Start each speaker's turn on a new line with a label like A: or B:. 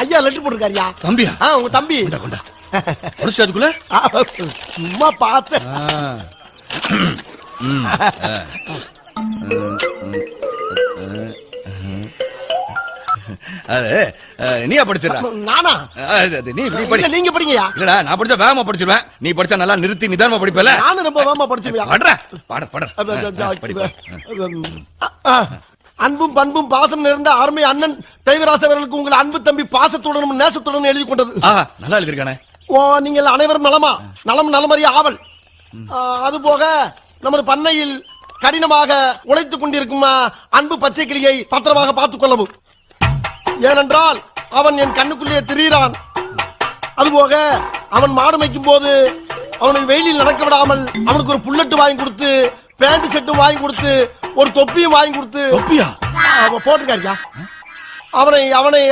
A: ஐயா லெட்டர் போட்டிருக்காருயா.
B: தம்பியா?
A: உங்க தம்பி.
B: கொண்டா அதுக்குள்ள
A: சும்மா பார்த்த.
B: நீயா படிச்சிடா?
A: நானா?
B: நீ இப்படி படி.
A: நீங்க படிங்கயா.
B: இல்லடா, நான் படிச்சா வேகமா படிச்சிருவேன். நீ படிச்சா நல்லா நிறுத்தி நிதானமா படிப்பல.
A: நானும் ரொம்ப வேகமா படிச்சிருவேன்.
B: படுற
A: அன்பும் பண்பும் பாசம் நிறைந்த அருமை அண்ணன் தெய்வராச அவர்களுக்கு உங்கள் அன்பு தம்பி பாசத்துடனும் நேசத்துடனும் எழுதி கொண்டது.
B: நல்லா எழுதிருக்கானே.
A: நீங்கள் அனைவரும் நலமா? நலம் நலமறிய ஆவல். அதுபோக நமது பண்ணையில் கடினமாக உழைத்துக் கொண்டிருக்கும் அன்பு பச்சை கிளியை பத்திரமாக பார்த்துக் கொள்ளவும். ஏனென்றால் அவன் என் கண்ணுக்குள்ளே திரிகிறான். அதுபோக அவன் மாடு மேய்க்கும் போது அவனுக்கு வெயிலில் நடக்க விடாமல் அவனுக்கு ஒரு புல்லட்டு வாங்கி கொடுத்து, பேண்ட் செட்டும் வாங்கி கொடுத்து, ஒரு தொப்பியும் வாங்கி கொடுத்து.
B: தொப்பியா
A: போட்டுக்காரியா? அவனை